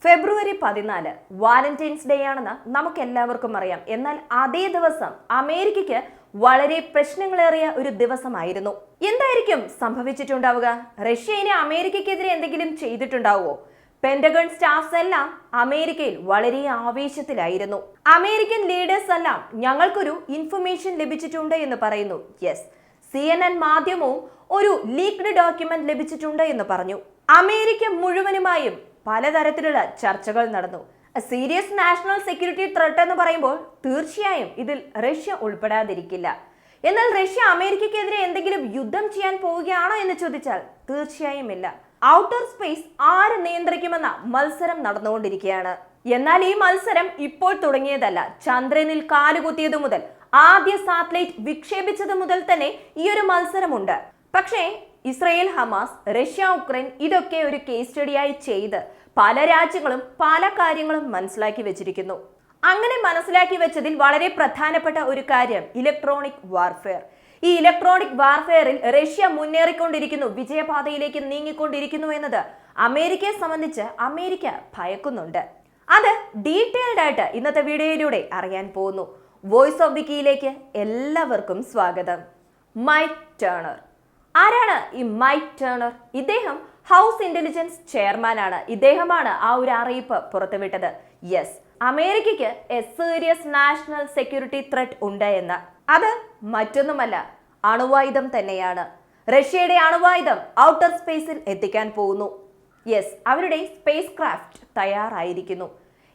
ഫെബ്രുവരി 14 Valentine's day ആണെന്ന് നമുക്കെല്ലാവർക്കും അറിയാം. എന്നാൽ അതേ ദിവസം അമേരിക്കയ്ക്ക് വളരെ പ്രശ്നങ്ങളേറിയ ഒരു ദിവസമായിരുന്നു. എന്തായിരിക്കും സംഭവിച്ചിട്ടുണ്ടാവുക? റഷ്യ ഇനി അമേരിക്കയ്ക്കെതിരെ എന്തെങ്കിലും ചെയ്തിട്ടുണ്ടാവുമോ? പെന്റഗൺ സ്റ്റാഫ്സ് എല്ലാം അമേരിക്കയിൽ വളരെ ആവേശത്തിലായിരുന്നു. അമേരിക്കൻ ലീഡേഴ്സ് എല്ലാം ഞങ്ങൾക്കൊരു ഇൻഫർമേഷൻ ലഭിച്ചിട്ടുണ്ട് എന്ന് പറയുന്നു. യെസ്, CNN മാധ്യമവും ഒരു ലീക്ഡ് ഡോക്യുമെന്റ് ലഭിച്ചിട്ടുണ്ട് എന്ന് പറഞ്ഞു. അമേരിക്ക മുഴുവനുമായും പലതരത്തിലുള്ള ചർച്ചകൾ നടന്നു. സീരിയസ് നാഷണൽ സെക്യൂരിറ്റി ത്രെട്ട് എന്ന് പറയുമ്പോൾ തീർച്ചയായും ഇതിൽ റഷ്യ ഉൾപ്പെടാതിരിക്കില്ല. എന്നാൽ റഷ്യ അമേരിക്കയ്ക്കെതിരെ എന്തെങ്കിലും യുദ്ധം ചെയ്യാൻ പോവുകയാണോ എന്ന് ചോദിച്ചാൽ തീർച്ചയായും ഇല്ല. ഔട്ടർ സ്പേസ് ആര് നിയന്ത്രിക്കുമെന്ന മത്സരം നടന്നുകൊണ്ടിരിക്കുകയാണ്. എന്നാൽ ഈ മത്സരം ഇപ്പോൾ തുടങ്ങിയതല്ല. ചന്ദ്രനിൽ കാലുകുത്തിയതു മുതൽ, ആദ്യ സാറ്റലൈറ്റ് വിക്ഷേപിച്ചത് മുതൽ തന്നെ ഈ ഒരു മത്സരമുണ്ട്. പക്ഷേ ഇസ്രയേൽ, ഹമാസ്, റഷ്യ, ഉക്രൈൻ ഇതൊക്കെ ഒരു കേസ് സ്റ്റഡിയായി ചെയ്ത് പല രാജ്യങ്ങളും പല കാര്യങ്ങളും മനസ്സിലാക്കി വെച്ചിരിക്കുന്നു. അങ്ങനെ മനസ്സിലാക്കി വെച്ചതിൽ വളരെ പ്രധാനപ്പെട്ട ഒരു കാര്യം ഇലക്ട്രോണിക് വാർഫെയർ. ഈ ഇലക്ട്രോണിക് വാർഫെയറിൽ റഷ്യ മുന്നേറിക്കൊണ്ടിരിക്കുന്നു, വിജയപാതയിലേക്ക് നീങ്ങിക്കൊണ്ടിരിക്കുന്നു എന്നത് അമേരിക്കയെ സംബന്ധിച്ച് അമേരിക്ക ഭയക്കുന്നുണ്ട്. അത് ഡീറ്റെയിൽഡ് ആയിട്ട് ഇന്നത്തെ വീഡിയോയിലൂടെ അറിയാൻ പോകുന്നു. വോയിസ് ഓഫ് ദി കീയിലേക്ക് എല്ലാവർക്കും സ്വാഗതം. Mike Turner. ആരാണ് ഈ മൈക്ക് ടേണർ? ഇദ്ദേഹം ഹൗസ് ഇന്റലിജൻസ് ചെയർമാൻ ആണ്. ഇദ്ദേഹമാണ് ആ ഒരു അറിയിപ്പ് പുറത്തുവിട്ടത്. യെസ്, അമേരിക്കയ്ക്ക് a serious national security threat ഉണ്ട് എന്ന്. അത് മറ്റൊന്നുമല്ല, അണുവായുധം തന്നെയാണ്. റഷ്യയുടെ അണുവായുധം ഔട്ടർ സ്പേസിൽ എത്തിക്കാൻ പോകുന്നു. യെസ്, അവരുടെ സ്പേസ് ക്രാഫ്റ്റ് തയ്യാറായിരിക്കുന്നു.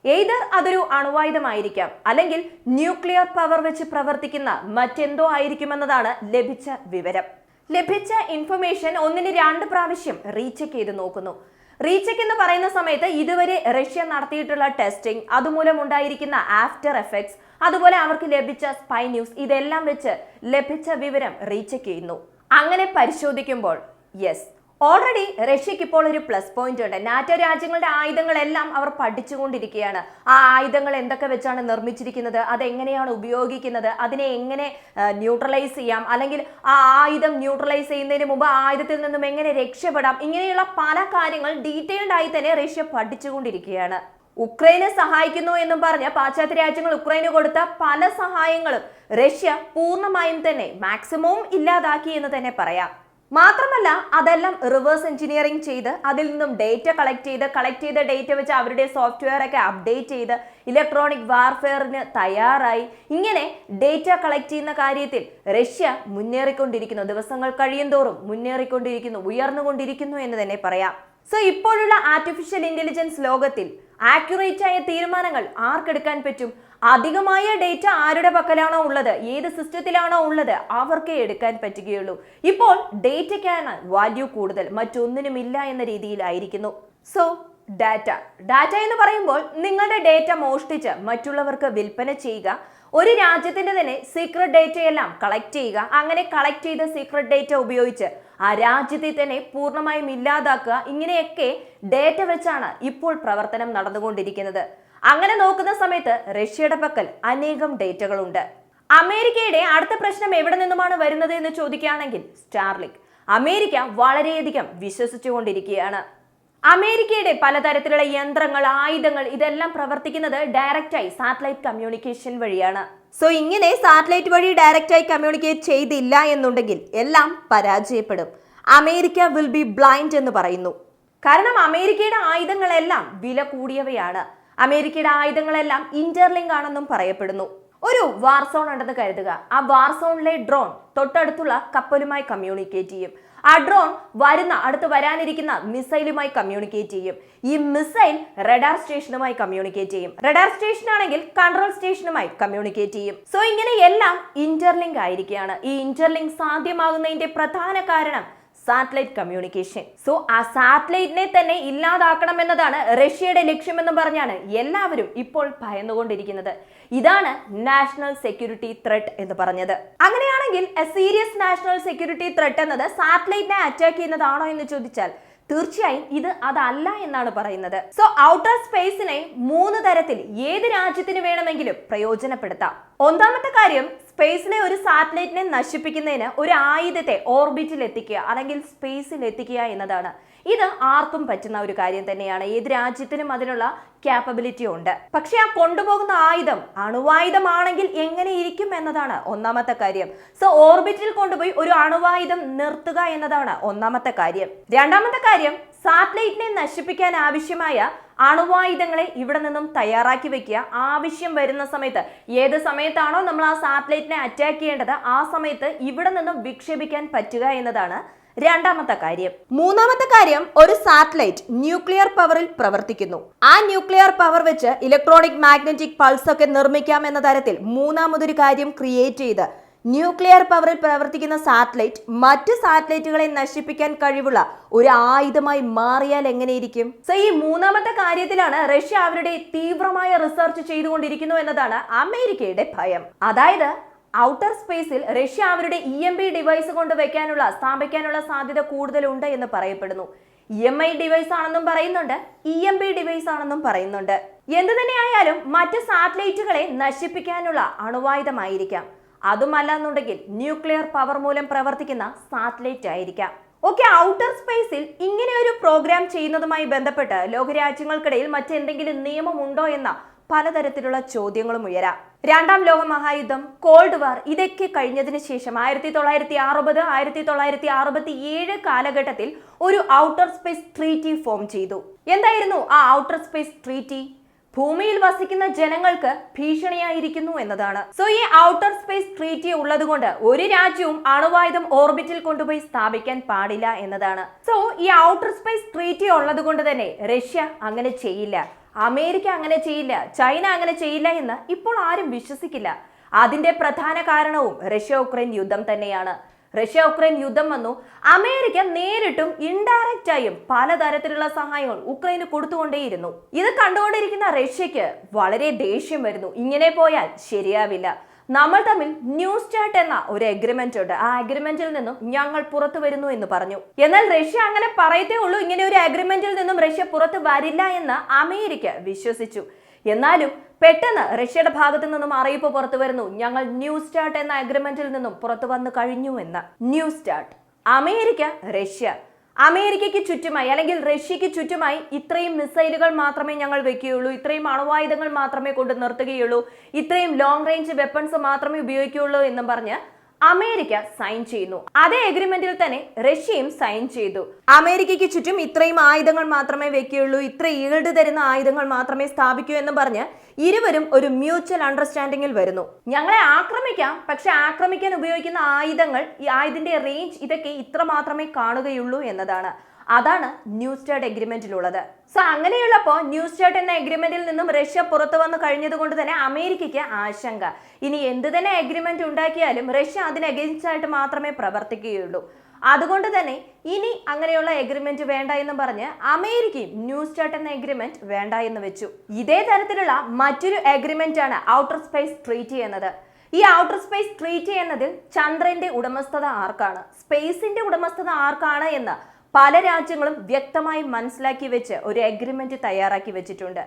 എയ്തർ അതൊരു അണുവായുധമായിരിക്കാം, അല്ലെങ്കിൽ ന്യൂക്ലിയർ പവർ വെച്ച് പ്രവർത്തിക്കുന്ന മറ്റെന്തോ ആയിരിക്കുമെന്നതാണ് ലഭിച്ച വിവരം. ലഭിച്ച ഇൻഫർമേഷൻ ഒന്നിന് 2 പ്രാവശ്യം റീചെക്ക് ചെയ്ത് നോക്കുന്നു. റീചെക്ക് എന്ന് പറയുന്ന സമയത്ത് ഇതുവരെ റഷ്യ നടത്തിയിട്ടുള്ള ടെസ്റ്റിംഗ്, അതുമൂലം ഉണ്ടായിരിക്കുന്ന ആഫ്റ്റർ എഫക്ട്സ്, അതുപോലെ അവർക്ക് ലഭിച്ച സ്പൈ ന്യൂസ്, ഇതെല്ലാം വെച്ച് ലഭിച്ച വിവരം റീചെക്ക് ചെയ്യുന്നു. അങ്ങനെ പരിശോധിക്കുമ്പോൾ യെസ്, ഓൾറെഡി റഷ്യക്ക് ഇപ്പോൾ ഒരു പ്ലസ് പോയിന്റ് ഉണ്ട്. നാറ്റോ രാജ്യങ്ങളുടെ ആയുധങ്ങളെല്ലാം അവർ പഠിച്ചുകൊണ്ടിരിക്കുകയാണ്. ആ ആയുധങ്ങൾ എന്തൊക്കെ വെച്ചാണ് നിർമ്മിച്ചിരിക്കുന്നത്, അതെങ്ങനെയാണ് ഉപയോഗിക്കുന്നത്, അതിനെ എങ്ങനെ ന്യൂട്രലൈസ് ചെയ്യാം, അല്ലെങ്കിൽ ആ ആയുധം ന്യൂട്രലൈസ് ചെയ്യുന്നതിന് മുമ്പ് ആയുധത്തിൽ നിന്നും എങ്ങനെ രക്ഷപ്പെടാം, ഇങ്ങനെയുള്ള പല കാര്യങ്ങൾ ഡീറ്റെയിൽഡ് ആയി തന്നെ റഷ്യ പഠിച്ചുകൊണ്ടിരിക്കുകയാണ്. ഉക്രൈനെ സഹായിക്കുന്നു എന്നും പറഞ്ഞ് പാശ്ചാത്യ രാജ്യങ്ങൾ ഉക്രൈന് കൊടുത്ത പല സഹായങ്ങളും റഷ്യ പൂർണ്ണമായും തന്നെ മാക്സിമവും ഇല്ലാതാക്കി എന്ന് തന്നെ പറയാം. മാത്രമല്ല, അതെല്ലാം റിവേഴ്സ് എഞ്ചിനീയറിംഗ് ചെയ്ത് അതിൽ നിന്നും ഡേറ്റ കളക്ട് ചെയ്ത ഡേറ്റ വെച്ച് അവരുടെ സോഫ്റ്റ്വെയർ ഒക്കെ അപ്ഡേറ്റ് ചെയ്ത് ഇലക്ട്രോണിക് വാർഫെയറിന് തയ്യാറായി. ഇങ്ങനെ ഡേറ്റ കളക്ട് ചെയ്യുന്ന കാര്യത്തിൽ റഷ്യ മുന്നേറിക്കൊണ്ടിരിക്കുന്നു. ദിവസങ്ങൾ കഴിയുന്തോറും മുന്നേറിക്കൊണ്ടിരിക്കുന്നു, ഉയർന്നുകൊണ്ടിരിക്കുന്നു എന്ന് തന്നെ പറയാം. സോ ഇപ്പോഴുള്ള ആർട്ടിഫിഷ്യൽ ഇന്റലിജൻസ് ലോകത്തിൽ ആക്യുറേറ്റ് ആയ തീരുമാനങ്ങൾ ആർക്കെടുക്കാൻ പറ്റും? അധികമായ ഡേറ്റ ആരുടെ പക്കലാണോ ഉള്ളത്, ഏത് സിസ്റ്റത്തിലാണോ ഉള്ളത്, അവർക്കേ എടുക്കാൻ പറ്റുകയുള്ളൂ. ഇപ്പോൾ ഡേറ്റയ്ക്കാണ് വാല്യൂ കൂടുതൽ, മറ്റൊന്നിനുമില്ല എന്ന രീതിയിലായിരിക്കുന്നു. സോ ഡാറ്റ എന്ന് പറയുമ്പോൾ നിങ്ങളുടെ ഡേറ്റ മോഷ്ടിച്ച് മറ്റുള്ളവർക്ക് വിൽപ്പന ചെയ്യുക, ഒരു രാജ്യത്തിന്റെ തന്നെ സീക്രട്ട് ഡേറ്റയെല്ലാം കളക്ട് ചെയ്യുക, അങ്ങനെ കളക്ട് ചെയ്ത സീക്രട്ട് ഡേറ്റ ഉപയോഗിച്ച് ആ രാജ്യത്തെ തന്നെ പൂർണ്ണമായും ഇല്ലാതാക്കുക, ഇങ്ങനെയൊക്കെ ഡേറ്റ വെച്ചാണ് ഇപ്പോൾ പ്രവർത്തനം നടന്നുകൊണ്ടിരിക്കുന്നത്. അങ്ങനെ നോക്കുന്ന സമയത്ത് റഷ്യയുടെ പക്കൽ അനേകം ഡേറ്റകളുണ്ട്. അമേരിക്കയുടെ അടുത്ത പ്രശ്നം എവിടെ നിന്നുമാണ് വരുന്നത് എന്ന് ചോദിക്കുകയാണെങ്കിൽ സ്റ്റാർലിങ്ക്. അമേരിക്ക വളരെയധികം വിശ്വസിച്ചുകൊണ്ടിരിക്കുകയാണ്. അമേരിക്കയുടെ പലതരത്തിലുള്ള യന്ത്രങ്ങൾ, ആയുധങ്ങൾ ഇതെല്ലാം പ്രവർത്തിക്കുന്നത് ഡയറക്റ്റായി സാറ്റലൈറ്റ് കമ്മ്യൂണിക്കേഷൻ വഴിയാണ്. സോ ഇങ്ങനെ സാറ്റലൈറ്റ് വഴി ഡയറക്റ്റായി കമ്മ്യൂണിക്കേറ്റ് ചെയ്തില്ല എന്നുണ്ടെങ്കിൽ എല്ലാം പരാജയപ്പെടും. അമേരിക്ക വിൽ ബി ബ്ലൈൻഡ് എന്ന് പറയുന്നു. കാരണം അമേരിക്കയുടെ ആയുധങ്ങളെല്ലാം വില കൂടിയവയാണ്. അമേരിക്കയുടെ ആയുധങ്ങളെല്ലാം ഇന്റർലിങ്ക് ആണെന്നും പറയപ്പെടുന്നു. ഒരു വാർസോൺ ഉണ്ടെന്ന് കരുതുക. ആ വാർസോണിലെ ഡ്രോൺ തൊട്ടടുത്തുള്ള കപ്പലുമായി കമ്മ്യൂണിക്കേറ്റ് ചെയ്യും. ആ ഡ്രോൺ അടുത്ത് വരാനിരിക്കുന്ന മിസൈലുമായി കമ്മ്യൂണിക്കേറ്റ് ചെയ്യും. ഈ മിസൈൽ റഡാർ സ്റ്റേഷനുമായി കമ്മ്യൂണിക്കേറ്റ് ചെയ്യും. റഡാർ സ്റ്റേഷൻ ആണെങ്കിൽ കൺട്രോൾ സ്റ്റേഷനുമായി കമ്മ്യൂണിക്കേറ്റ് ചെയ്യും. സോ ഇങ്ങനെ എല്ലാം ഇന്റർലിങ്ക് ആയിരിക്കുകയാണ്. ഈ ഇന്റർലിങ്ക് സാധ്യമാകുന്നതിന്റെ പ്രധാന കാരണം സാറ്റലൈറ്റ് കമ്മ്യൂണിക്കേഷൻ. സോ ആ സാറ്റലൈറ്റിനെ തന്നെ ഇല്ലാതാക്കണം എന്നതാണ് റഷ്യയുടെ ലക്ഷ്യമെന്ന് പറഞ്ഞാണ് എല്ലാവരും ഇപ്പോൾ ഭയന്നുകൊണ്ടിരിക്കുന്നത്. ഇതാണ് നാഷണൽ സെക്യൂരിറ്റി ത്രെട്ട് എന്ന് പറഞ്ഞത്. അങ്ങനെയാണെങ്കിൽ A serious national security threat എന്നത് സാറ്റലൈറ്റിനെ അറ്റാക്ക് ചെയ്യുന്നതാണോ എന്ന് ചോദിച്ചാൽ തീർച്ചയായും ഇത് അതല്ല എന്നാണ് പറയുന്നത്. സോ ഔട്ടർ സ്പേസിനെ 3 തരത്തിൽ ഏത് രാജ്യത്തിന് വേണമെങ്കിലും പ്രയോജനപ്പെടുത്താം. ഒന്നാമത്തെ കാര്യം, സ്പേസിലെ ഒരു സാറ്റലൈറ്റിനെ നശിപ്പിക്കുന്നതിന് ഒരു ആയുധത്തെ ഓർബിറ്റിൽ എത്തിക്കുക അല്ലെങ്കിൽ സ്പേസിൽ എത്തിക്കുക എന്നതാണ്. ഇത് ആർക്കും പറ്റുന്ന ഒരു കാര്യം തന്നെയാണ്. ഏത് രാജ്യത്തിനും അതിനുള്ള ക്യാപ്പബിലിറ്റി ഉണ്ട്. പക്ഷെ ആ കൊണ്ടുപോകുന്ന ആയുധം അണുവായുധമാണെങ്കിൽ എങ്ങനെ ഇരിക്കും എന്നതാണ് ഒന്നാമത്തെ കാര്യം. സോ ഓർബിറ്റിൽ കൊണ്ടുപോയി ഒരു അണുവായുധം നിർത്തുക എന്നതാണ് ഒന്നാമത്തെ കാര്യം. രണ്ടാമത്തെ കാര്യം, സാറ്റലൈറ്റിനെ നശിപ്പിക്കാൻ ആവശ്യമായ അണുവായുധങ്ങളെ ഇവിടെ നിന്നും തയ്യാറാക്കി വെക്കുക. ആവശ്യം വരുന്ന സമയത്ത്, ഏത് സമയത്താണോ നമ്മൾ ആ സാറ്റലൈറ്റിനെ അറ്റാക്ക് ചെയ്യേണ്ടത് ആ സമയത്ത് ഇവിടെ നിന്നും വിക്ഷേപിക്കാൻ പറ്റുക എന്നതാണ് രണ്ടാമത്തെ കാര്യം. മൂന്നാമത്തെ കാര്യം, ഒരു സാറ്റലൈറ്റ് ന്യൂക്ലിയർ പവറിൽ പ്രവർത്തിക്കുന്നു. ആ ന്യൂക്ലിയർ പവർ വെച്ച് ഇലക്ട്രോണിക് മാഗ്നറ്റിക് പൾസ് ഒക്കെ നിർമ്മിക്കാം എന്ന തരത്തിൽ മൂന്നാമതൊരു കാര്യം ക്രിയേറ്റ് ചെയ്ത് ന്യൂക്ലിയർ പവറിൽ പ്രവർത്തിക്കുന്ന സാറ്റലൈറ്റ് മറ്റ് സാറ്റലൈറ്റുകളെ നശിപ്പിക്കാൻ കഴിവുള്ള ഒരു ആയുധമായി മാറിയാൽ എങ്ങനെയിരിക്കും? സോ ഈ മൂന്നാമത്തെ കാര്യത്തിലാണ് റഷ്യ അവരുടെ തീവ്രമായ റിസർച്ച് ചെയ്തുകൊണ്ടിരിക്കുന്നു എന്നതാണ് അമേരിക്കയുടെ ഭയം. അതായത് ഔട്ടർ സ്പേസിൽ റഷ്യ അവരുടെ EMP ഡിവൈസ് കൊണ്ട് സ്ഥാപിക്കാനുള്ള സാധ്യത കൂടുതലുണ്ട് എന്ന് പറയപ്പെടുന്നു. EMI ഡിവൈസ് ആണെന്നും പറയുന്നുണ്ട്, EMP ഡിവൈസ് ആണെന്നും പറയുന്നുണ്ട്. എന്തു തന്നെയായാലും മറ്റ് സാറ്റലൈറ്റുകളെ നശിപ്പിക്കാനുള്ള അണുവായുധമായിരിക്കാം. അതുമല്ലെന്നുണ്ടെങ്കിൽ ന്യൂക്ലിയർ പവർ മൂലം പ്രവർത്തിക്കുന്ന സാറ്റലൈറ്റ് ആയിരിക്കാം. ഓക്കെ, ഔട്ടർ സ്പേസിൽ ഇങ്ങനെ ഒരു പ്രോഗ്രാം ചെയ്യുന്നതുമായി ബന്ധപ്പെട്ട് ലോകരാജ്യങ്ങൾക്കിടയിൽ മറ്റെന്തെങ്കിലും നിയമമുണ്ടോ എന്ന പലതരത്തിലുള്ള ചോദ്യങ്ങളും ഉയരാം. രണ്ടാം ലോക മഹായുദ്ധം, കോൾഡ് വാർ ഇതൊക്കെ കഴിഞ്ഞതിന് ശേഷം 1960, 1967 കാലഘട്ടത്തിൽ ഒരു ഔട്ടർ സ്പേസ് ട്രീറ്റി ഫോം ചെയ്തു. എന്തായിരുന്നു ആ ഔട്ടർ സ്പേസ് ട്രീറ്റി? ഭൂമിയിൽ വസിക്കുന്ന ജനങ്ങൾക്ക് ഭീഷണിയായിരിക്കുന്നു എന്നതാണ്. സോ ഈ ഔട്ടർ സ്പേസ് ട്രീറ്റി ഉള്ളതുകൊണ്ട് ഒരു രാജ്യവും അണുവായുധം ഓർബിറ്റിൽ കൊണ്ടുപോയി സ്ഥാപിക്കാൻ പാടില്ല എന്നതാണ്. സോ ഈ ഔട്ടർ സ്പേസ് ട്രീറ്റി ഉള്ളത് കൊണ്ട് തന്നെ റഷ്യ അങ്ങനെ ചെയ്യില്ല, അമേരിക്ക അങ്ങനെ ചെയ്യില്ല, ചൈന അങ്ങനെ ചെയ്യില്ല എന്ന് ഇപ്പോൾ ആരും വിശ്വസിക്കില്ല. അതിന്റെ പ്രധാന കാരണവും റഷ്യ ഉക്രൈൻ യുദ്ധം തന്നെയാണ്. റഷ്യ ഉക്രൈൻ യുദ്ധം വന്നു, അമേരിക്ക നേരിട്ടും ഇൻഡയറക്റ്റ് ആയും പലതരത്തിലുള്ള സഹായങ്ങൾ ഉക്രൈന് കൊടുത്തുകൊണ്ടേയിരുന്നു. ഇത് കണ്ടുകൊണ്ടിരിക്കുന്ന റഷ്യക്ക് വളരെ ദേഷ്യം വരുന്നു. ഇങ്ങനെ പോയാൽ ശരിയാവില്ല, നമ്മൾ തമ്മിൽ ന്യൂസ് ചാറ്റ് എന്ന ഒരു അഗ്രിമെന്റ് ഉണ്ട്, ആ അഗ്രിമെന്റിൽ നിന്നും ഞങ്ങൾ പുറത്തു വരുന്നു എന്ന് പറഞ്ഞു. എന്നാൽ റഷ്യ അങ്ങനെ പറയത്തേ ഉള്ളൂ, ഇങ്ങനെ ഒരു അഗ്രിമെന്റിൽ നിന്നും റഷ്യ പുറത്തു വരില്ല എന്ന് അമേരിക്ക വിശ്വസിച്ചു. എന്നാലും പെട്ടെന്ന് റഷ്യയുടെ ഭാഗത്തു നിന്നും അറിയിപ്പ് പുറത്തു വരുന്നു, ഞങ്ങൾ ന്യൂസ് സ്റ്റാർട്ട് എന്ന അഗ്രിമെന്റിൽ നിന്നും പുറത്തു വന്നു കഴിഞ്ഞു എന്ന്. ന്യൂസ് സ്റ്റാർട്ട്, അമേരിക്ക, റഷ്യ, അമേരിക്കയ്ക്ക് ചുറ്റുമായി അല്ലെങ്കിൽ റഷ്യക്ക് ചുറ്റുമായി ഇത്രയും മിസൈലുകൾ മാത്രമേ ഞങ്ങൾ വെക്കുകയുള്ളൂ, ഇത്രയും അണുവായുധങ്ങൾ മാത്രമേ കൊണ്ട് നിർത്തുകയുള്ളൂ, ഇത്രയും ലോങ് റേഞ്ച് വെപ്പൺസ് മാത്രമേ ഉപയോഗിക്കുകയുള്ളൂ എന്നും പറഞ്ഞ് അമേരിക്ക സൈൻ ചെയ്യുന്നു. അതേ അഗ്രിമെന്റിൽ തന്നെ റഷ്യയും സൈൻ ചെയ്തു. അമേരിക്കയ്ക്ക് ചുറ്റും ഇത്രയും ആയുധങ്ങൾ മാത്രമേ വെക്കുകയുള്ളൂ, ഇത്ര ഈൽഡ് തരുന്ന ആയുധങ്ങൾ മാത്രമേ സ്ഥാപിക്കൂ എന്ന് പറഞ്ഞ് ഇരുവരും ഒരു മ്യൂച്വൽ അണ്ടർസ്റ്റാൻഡിങ്ങിൽ വരുന്നു. ഞങ്ങളെ ആക്രമിക്കാം, പക്ഷെ ആക്രമിക്കാൻ ഉപയോഗിക്കുന്ന ആയുധങ്ങൾ, ഈ ആയുധത്തിന്റെ റേഞ്ച് ഇതൊക്കെ ഇത്ര മാത്രമേ കാണുകയുള്ളൂ എന്നതാണ്. അതാണ് ന്യൂസ് സ്റ്റാർട്ട് അഗ്രിമെന്റിലുള്ളത്. സോ അങ്ങനെയുള്ളപ്പോ ന്യൂസ് സ്റ്റാർട്ട് എന്ന അഗ്രിമെന്റിൽ നിന്നും റഷ്യ പുറത്തു വന്നു കഴിഞ്ഞത് കൊണ്ട് തന്നെ അമേരിക്കയ്ക്ക് ആശങ്ക, ഇനി എന്ത് തന്നെ അഗ്രിമെന്റ് ഉണ്ടാക്കിയാലും റഷ്യ അതിന് അഗെയിൻസ്റ്റ് ആയിട്ട് മാത്രമേ പ്രവർത്തിക്കുകയുള്ളൂ. അതുകൊണ്ട് തന്നെ ഇനി അങ്ങനെയുള്ള എഗ്രിമെന്റ് വേണ്ട എന്ന് പറഞ്ഞ് അമേരിക്കയും ന്യൂസ് സ്റ്റാർട്ട് എന്ന എഗ്രിമെന്റ് വേണ്ട എന്ന് വെച്ചു. ഇതേ തരത്തിലുള്ള മറ്റൊരു എഗ്രിമെന്റ് ആണ് ഔട്ടർ സ്പേസ് ട്രീറ്റി എന്നത്. ഈ ഔട്ടർ സ്പേസ് ട്രീറ്റി എന്നതിൽ ചന്ദ്രന്റെ ഉടമസ്ഥത ആർക്കാണ്, സ്പേസിന്റെ ഉടമസ്ഥത ആർക്കാണ് എന്ന് പല രാജ്യങ്ങളും വ്യക്തമായി മനസ്സിലാക്കി വെച്ച് ഒരു എഗ്രിമെന്റ് തയ്യാറാക്കി വെച്ചിട്ടുണ്ട്.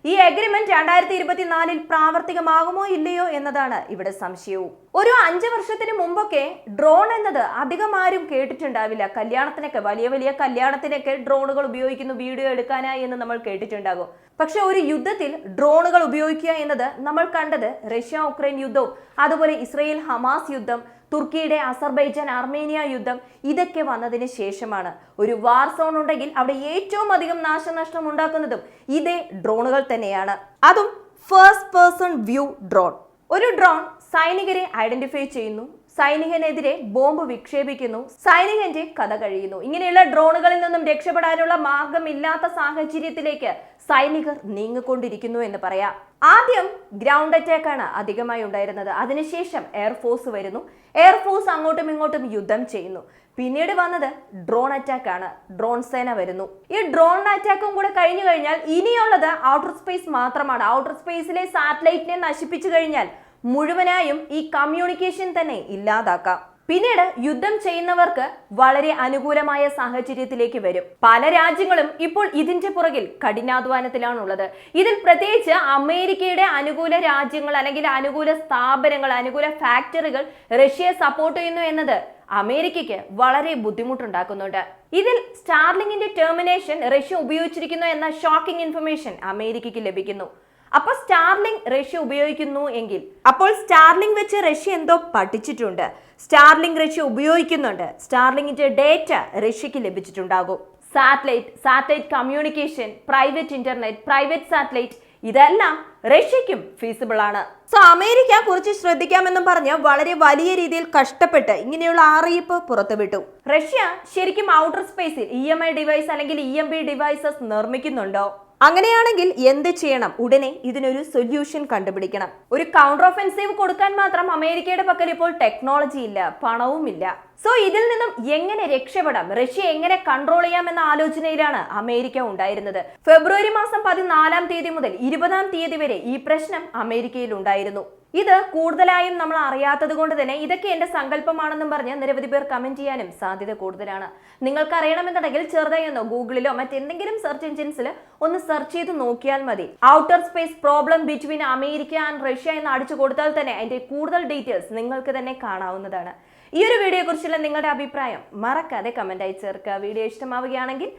ഈ എഗ്രിമെന്റ് 2024 പ്രാവർത്തികമാകുമോ ഇല്ലയോ എന്നതാണ് ഇവിടെ സംശയവും. ഒരു 5 വർഷത്തിന് മുമ്പൊക്കെ ഡ്രോൺ എന്നത് അധികം ആരും കേട്ടിട്ടുണ്ടാവില്ല. കല്യാണത്തിനൊക്കെ, വലിയ വലിയ കല്യാണത്തിനൊക്കെ ഡ്രോണുകൾ ഉപയോഗിക്കുന്നു വീഡിയോ എടുക്കാനായി എന്ന് നമ്മൾ കേട്ടിട്ടുണ്ടാകും. പക്ഷെ ഒരു യുദ്ധത്തിൽ ഡ്രോണുകൾ ഉപയോഗിക്കുക എന്നത് നമ്മൾ കണ്ടത് റഷ്യ ഉക്രൈൻ യുദ്ധവും അതുപോലെ ഇസ്രയേൽ ഹമാസ് യുദ്ധം, തുർക്കിയുടെ അസർബൈജാൻ അർമേനിയ യുദ്ധം ഇതൊക്കെ വന്നതിന് ശേഷമാണ്. ഒരു വാർ സോൺ ഉണ്ടെങ്കിൽ അവിടെ ഏറ്റവും അധികം നാശനഷ്ടം ഉണ്ടാക്കുന്നതും ഇതേ ഡ്രോണുകൾ തന്നെയാണ്. അതും ഫസ്റ്റ് പേഴ്സൺ വ്യൂ ഡ്രോൺ. ഒരു ഡ്രോൺ സൈനികരെ ഐഡന്റിഫൈ ചെയ്യുന്നു, സൈനികനെതിരെ ബോംബ് വിക്ഷേപിക്കുന്നു, സൈനികന്റെ കഥ കഴിയുന്നു. ഇങ്ങനെയുള്ള ഡ്രോണുകളിൽ നിന്നും രക്ഷപ്പെടാനുള്ള മാർഗമില്ലാത്ത സാഹചര്യത്തിലേക്ക് സൈനികർ നീങ്ങിക്കൊണ്ടിരിക്കുന്നു എന്ന് പറയാം. ആദ്യം ഗ്രൗണ്ട് അറ്റാക്ക് ആണ് അധികമായി ഉണ്ടായിരുന്നത്. അതിനുശേഷം എയർഫോഴ്സ് വരുന്നു, എയർഫോഴ്സ് അങ്ങോട്ടും ഇങ്ങോട്ടും യുദ്ധം ചെയ്യുന്നു. പിന്നീട് വന്നത് ഡ്രോൺ അറ്റാക്ക് ആണ്, ഡ്രോൺ സേന വരുന്നു. ഈ ഡ്രോൺ അറ്റാക്കും കൂടെ കഴിഞ്ഞു കഴിഞ്ഞാൽ ഇനിയുള്ളത് ഔട്ടർ സ്പേസ് മാത്രമാണ്. ഔട്ടർ സ്പേസിലെ സാറ്റലൈറ്റിനെ നശിപ്പിച്ചു കഴിഞ്ഞാൽ മുഴുവനായും ഈ കമ്മ്യൂണിക്കേഷൻ തന്നെ ഇല്ലാതാക്കാം. പിന്നീട് യുദ്ധം ചെയ്യുന്നവർക്ക് വളരെ അനുകൂലമായ സാഹചര്യത്തിലേക്ക് വരും. പല രാജ്യങ്ങളും ഇപ്പോൾ ഇതിന്റെ പുറകിൽ കഠിനാധ്വാനത്തിലാണുള്ളത്. ഇതിൽ പ്രത്യേകിച്ച് അമേരിക്കയുടെ അനുകൂല രാജ്യങ്ങൾ അല്ലെങ്കിൽ അനുകൂല സ്ഥാപനങ്ങൾ, അനുകൂല ഫാക്ടറികൾ റഷ്യയെ സപ്പോർട്ട് ചെയ്യുന്നു എന്നത് അമേരിക്കയ്ക്ക് വളരെ ബുദ്ധിമുട്ടുണ്ടാക്കുന്നുണ്ട്. ഇതിൽ സ്റ്റാർലിങ്ങിന്റെ ടെർമിനേഷൻ റഷ്യ ഉപയോഗിച്ചിരിക്കുന്നു എന്ന ഷോക്കിംഗ് ഇൻഫർമേഷൻ അമേരിക്കയ്ക്ക് ലഭിക്കുന്നു. അപ്പൊ സ്റ്റാർലിങ് റഷ്യ ഉപയോഗിക്കുന്നു എങ്കിൽ അപ്പോൾ സ്റ്റാർലിങ് വെച്ച് റഷ്യ എന്തോ പഠിച്ചിട്ടുണ്ട്, സ്റ്റാർലിങ് റഷ്യ ഉപയോഗിക്കുന്നുണ്ട്, സ്റ്റാർലിങ്ങിന്റെ ഡേറ്റ റഷ്യക്ക് ലഭിച്ചിട്ടുണ്ടാകും. Satellite communication, private internet, private satellite ഇതെല്ലാം റഷ്യക്കും ഫീസിബിൾ ആണ്. സോ അമേരിക്ക കുറച്ച് ശ്രദ്ധിക്കാമെന്നും പറഞ്ഞ് വളരെ വലിയ രീതിയിൽ കഷ്ടപ്പെട്ട് ഇങ്ങനെയുള്ള അറിയിപ്പ് പുറത്തുവിട്ടു. റഷ്യ ശരിക്കും ഔട്ടർ സ്പേസിൽ EMI ഡിവൈസ് അല്ലെങ്കിൽ EMP ഡിവൈസസ് നിർമ്മിക്കുന്നുണ്ടോ? അങ്ങനെയാണെങ്കിൽ എന്ത് ചെയ്യണം? ഉടനെ ഇതിനൊരു സൊല്യൂഷൻ കണ്ടുപിടിക്കണം. ഒരു കൗണ്ടർ ഒഫൻസീവ് കൊടുക്കാൻ മാത്രം അമേരിക്കയുടെ പക്കൽ ഇപ്പോൾ ടെക്നോളജി ഇല്ല, പണവുമില്ല. സോ ഇതിൽ നിന്നും എങ്ങനെ രക്ഷപ്പെടാം, റഷ്യ എങ്ങനെ കൺട്രോൾ ചെയ്യാമെന്ന ആലോചനയിലാണ് അമേരിക്ക ഉണ്ടായിരുന്നത്. ഫെബ്രുവരി മാസം 14-ാം തീയതി മുതൽ 20-ാം തീയതി വരെ ഈ പ്രശ്നം അമേരിക്കയിൽ ഉണ്ടായിരുന്നു. ഇത് കൂടുതലായും നമ്മൾ അറിയാത്തത് കൊണ്ട് തന്നെ ഇതൊക്കെ എന്റെ സങ്കല്പമാണെന്നും പറഞ്ഞ് നിരവധി പേർ കമന്റ് ചെയ്യാനും സാധ്യത കൂടുതലാണ്. നിങ്ങൾക്ക് അറിയണമെന്നുണ്ടെങ്കിൽ ചെറുതായി ഒന്നോ ഗൂഗിളിലോ മറ്റെന്തെങ്കിലും സെർച്ച് എഞ്ചിൻസിൽ ഒന്ന് സെർച്ച് ചെയ്ത് നോക്കിയാൽ മതി. Outer space problem between America and Russia എന്ന് അടിച്ചു കൊടുത്താൽ തന്നെ അതിന്റെ കൂടുതൽ ഡീറ്റെയിൽസ് നിങ്ങൾക്ക് തന്നെ കാണാവുന്നതാണ്. ഈ ഒരു വീഡിയോയെ കുറിച്ചുള്ള നിങ്ങളുടെ അഭിപ്രായം മറക്കാതെ കമന്റായി ചേർക്കുക. വീഡിയോ ഇഷ്ടമാവുകയാണെങ്കിൽ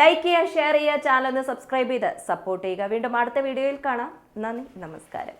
ലൈക്ക് ചെയ്യുക, ഷെയർ ചെയ്യുക, ചാനൽ ഒന്ന് സബ്സ്ക്രൈബ് ചെയ്ത് സപ്പോർട്ട് ചെയ്യുക. വീണ്ടും അടുത്ത വീഡിയോയിൽ കാണാം. നന്ദി, നമസ്കാരം.